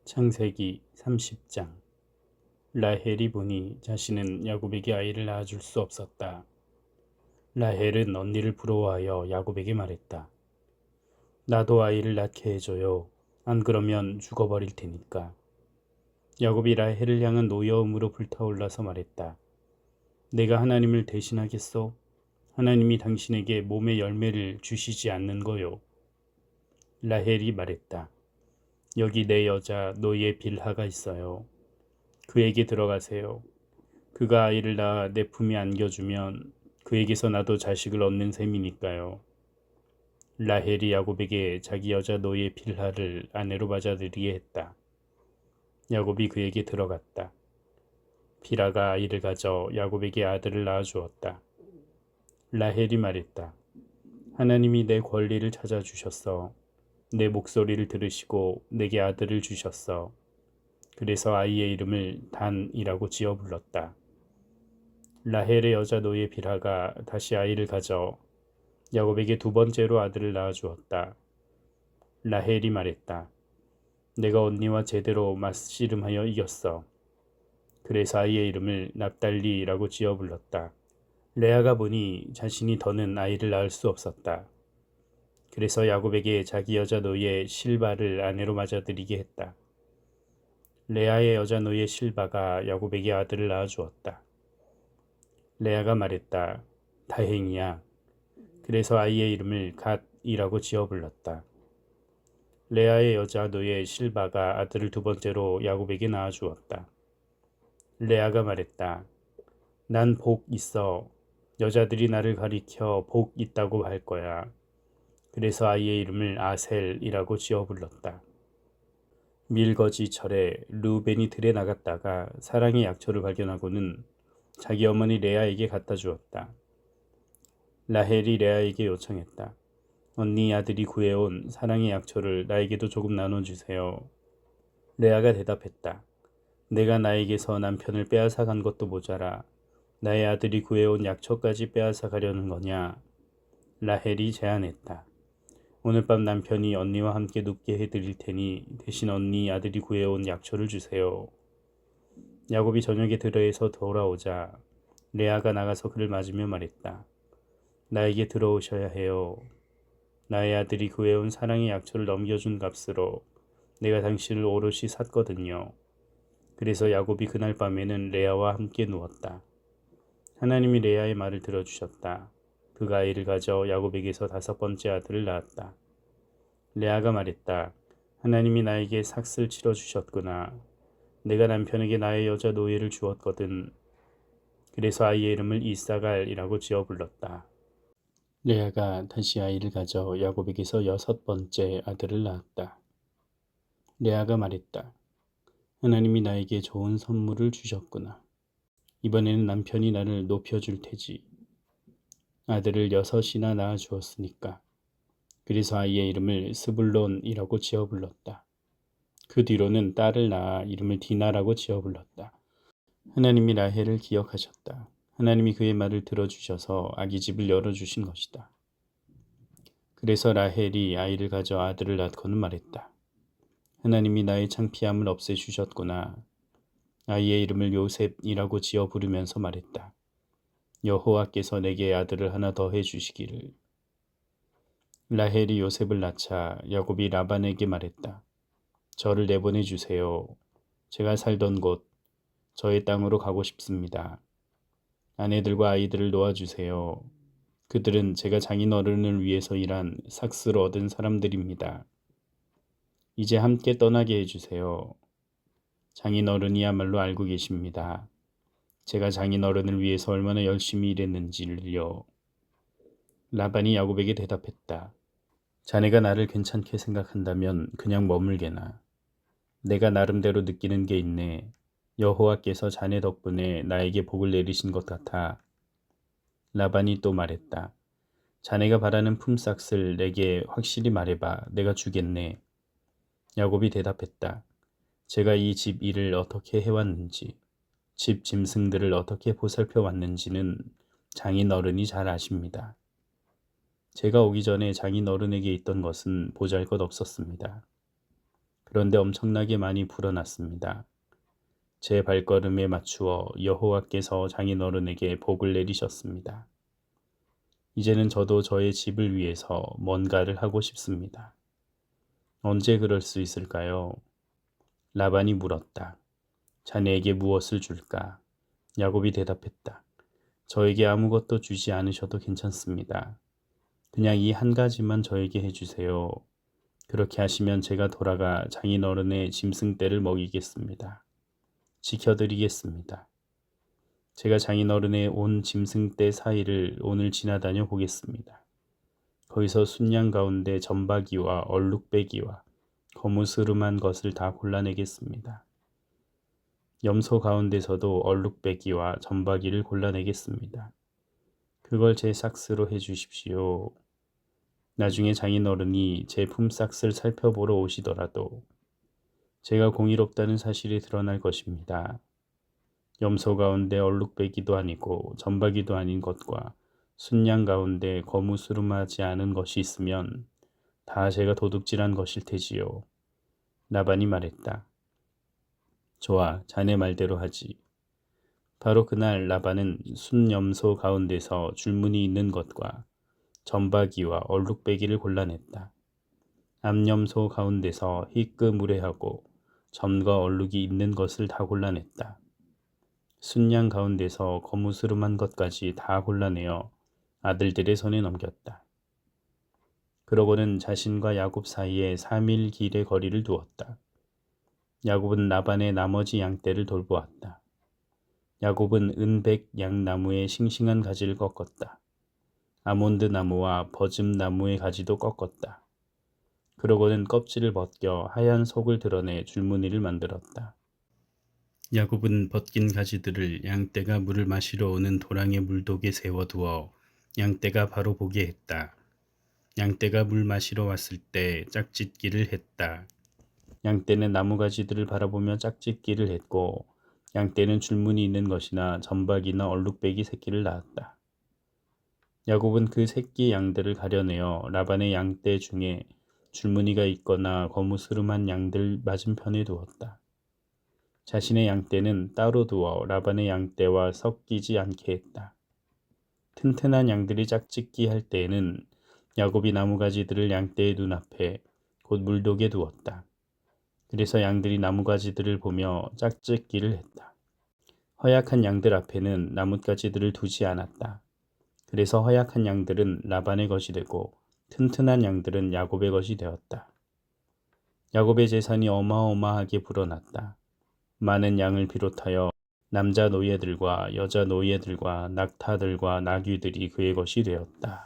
창세기 30장. 라헬이 보니 자신은 야곱에게 아이를 낳아줄 수 없었다. 라헬은 언니를 부러워하여 야곱에게 말했다. 나도 아이를 낳게 해줘요. 안 그러면 죽어버릴 테니까. 야곱이 라헬을 향한 노여움으로 불타올라서 말했다. 내가 하나님을 대신하겠소? 하나님이 당신에게 몸의 열매를 주시지 않는 거요. 라헬이 말했다. 여기 내 여자 노예 빌하가 있어요. 그에게 들어가세요. 그가 아이를 낳아 내 품에 안겨주면 그에게서 나도 자식을 얻는 셈이니까요. 라헬이 야곱에게 자기 여자 노예 빌하를 아내로 맞아들이게 했다. 야곱이 그에게 들어갔다. 빌하가 아이를 가져 야곱에게 아들을 낳아주었다. 라헬이 말했다. 하나님이 내 권리를 찾아주셨어. 내 목소리를 들으시고 내게 아들을 주셨어. 그래서 아이의 이름을 단이라고 지어 불렀다. 라헬의 여자 노예 빌하가 다시 아이를 가져 야곱에게 두 번째로 아들을 낳아주었다. 라헬이 말했다. 내가 언니와 제대로 맞씨름하여 이겼어. 그래서 아이의 이름을 납달리라고 지어 불렀다. 레아가 보니 자신이 더는 아이를 낳을 수 없었다. 그래서 야곱에게 자기 여자 노예 실바를 아내로 맞아들이게 했다. 레아의 여자 노예 실바가 야곱에게 아들을 낳아주었다. 레아가 말했다. 다행이야. 그래서 아이의 이름을 갓이라고 지어 불렀다. 레아의 여자 노예 실바가 아들을 두 번째로 야곱에게 낳아주었다. 레아가 말했다. 난 복 있어. 여자들이 나를 가리켜 복 있다고 할 거야. 그래서 아이의 이름을 아셀이라고 지어 불렀다. 밀거지철에 르우벤이 들에 나갔다가 사랑의 약초를 발견하고는 자기 어머니 레아에게 갖다 주었다. 라헬이 레아에게 요청했다. 언니 아들이 구해온 사랑의 약초를 나에게도 조금 나눠주세요. 레아가 대답했다. 내가 나에게서 남편을 빼앗아 간 것도 모자라 나의 아들이 구해온 약초까지 빼앗아 가려는 거냐. 라헬이 제안했다. 오늘 밤 남편이 언니와 함께 눕게 해드릴 테니 대신 언니 아들이 구해온 약초를 주세요. 야곱이 저녁에 들에서 돌아오자 레아가 나가서 그를 맞으며 말했다. 나에게 들어오셔야 해요. 나의 아들이 구해온 사랑의 약초를 넘겨준 값으로 내가 당신을 오롯이 샀거든요. 그래서 야곱이 그날 밤에는 레아와 함께 누웠다. 하나님이 레아의 말을 들어주셨다. 그가 아이를 가져 야곱에게서 다섯 번째 아들을 낳았다. 레아가 말했다. 하나님이 나에게 삭슬 치러주셨구나. 내가 남편에게 나의 여자 노예를 주었거든. 그래서 아이의 이름을 이사갈이라고 지어 불렀다. 레아가 다시 아이를 가져 야곱에게서 여섯 번째 아들을 낳았다. 레아가 말했다. 하나님이 나에게 좋은 선물을 주셨구나. 이번에는 남편이 나를 높여줄 테지. 아들을 여섯이나 낳아주었으니까. 그래서 아이의 이름을 스불론이라고 지어 불렀다. 그 뒤로는 딸을 낳아 이름을 디나라고 지어 불렀다. 하나님이 라헬을 기억하셨다. 하나님이 그의 말을 들어주셔서 아기 집을 열어주신 것이다. 그래서 라헬이 아이를 가져 아들을 낳고는 말했다. 하나님이 나의 창피함을 없애주셨구나. 아이의 이름을 요셉이라고 지어 부르면서 말했다. 여호와께서 내게 아들을 하나 더 해주시기를. 라헬이 요셉을 낳자 야곱이 라반에게 말했다. 저를 내보내주세요. 제가 살던 곳, 저의 땅으로 가고 싶습니다. 아내들과 아이들을 놓아주세요. 그들은 제가 장인어른을 위해서 일한 삭스를 얻은 사람들입니다. 이제 함께 떠나게 해주세요. 장인어른이야말로 알고 계십니다. 제가 장인어른을 위해서 얼마나 열심히 일했는지를요. 라반이 야곱에게 대답했다. 자네가 나를 괜찮게 생각한다면 그냥 머물게나. 내가 나름대로 느끼는 게 있네. 여호와께서 자네 덕분에 나에게 복을 내리신 것 같아. 라반이 또 말했다. 자네가 바라는 품삯을 내게 확실히 말해봐. 내가 주겠네. 야곱이 대답했다. 제가 이 집 일을 어떻게 해왔는지, 집 짐승들을 어떻게 보살펴 왔는지는 장인어른이 잘 아십니다. 제가 오기 전에 장인어른에게 있던 것은 보잘것 없었습니다. 그런데 엄청나게 많이 불어났습니다. 제 발걸음에 맞추어 여호와께서 장인어른에게 복을 내리셨습니다. 이제는 저도 저의 집을 위해서 뭔가를 하고 싶습니다. 언제 그럴 수 있을까요? 라반이 물었다. 자네에게 무엇을 줄까? 야곱이 대답했다. 저에게 아무것도 주지 않으셔도 괜찮습니다. 그냥 이 한 가지만 저에게 해주세요. 그렇게 하시면 제가 돌아가 장인어른의 짐승떼를 먹이겠습니다. 지켜드리겠습니다. 제가 장인어른의 온 짐승떼 사이를 오늘 지나다녀 보겠습니다. 거기서 순양 가운데 점박이와 얼룩배기와 거무스름한 것을 다 골라내겠습니다. 염소 가운데서도 얼룩배기와 점박이를 골라내겠습니다. 그걸 제 삭스로 해주십시오. 나중에 장인어른이 제 품삯을 살펴보러 오시더라도 제가 공의롭다는 사실이 드러날 것입니다. 염소 가운데 얼룩배기도 아니고 점박이도 아닌 것과 순양 가운데 거무스름하지 않은 것이 있으면 다 제가 도둑질한 것일 테지요. 라반이 말했다. 좋아, 자네 말대로 하지. 바로 그날 라반은 순염소 가운데서 줄무늬 있는 것과 점박이와 얼룩배기를 골라냈다. 암염소 가운데서 희끄무레하고 점과 얼룩이 있는 것을 다 골라냈다. 순양 가운데서 거무스름한 것까지 다 골라내어 아들들의 손에 넘겼다. 그러고는 자신과 야곱 사이에 3일 길의 거리를 두었다. 야곱은 라반의 나머지 양떼를 돌보았다. 야곱은 은백 양나무의 싱싱한 가지를 꺾었다. 아몬드 나무와 버즘 나무의 가지도 꺾었다. 그러고는 껍질을 벗겨 하얀 속을 드러내 줄무늬를 만들었다. 야곱은 벗긴 가지들을 양떼가 물을 마시러 오는 도랑의 물독에 세워두어 양떼가 바로 보게 했다. 양떼가 물 마시러 왔을 때 짝짓기를 했다. 양떼는 나무가지들을 바라보며 짝짓기를 했고 양떼는 줄무늬 있는 것이나 점박이나 얼룩배기 새끼를 낳았다. 야곱은 그 새끼 양들을 가려내어 라반의 양떼 중에 줄무늬가 있거나 거무스름한 양들 맞은편에 두었다. 자신의 양떼는 따로 두어 라반의 양떼와 섞이지 않게 했다. 튼튼한 양들이 짝짓기 할 때에는 야곱이 나무가지들을 양떼의 눈앞에 곧 물독에 두었다. 그래서 양들이 나무가지들을 보며 짝짓기를 했다. 허약한 양들 앞에는 나뭇가지들을 두지 않았다. 그래서 허약한 양들은 라반의 것이 되고 튼튼한 양들은 야곱의 것이 되었다. 야곱의 재산이 어마어마하게 불어났다. 많은 양을 비롯하여 남자 노예들과 여자 노예들과 낙타들과 나귀들이 그의 것이 되었다.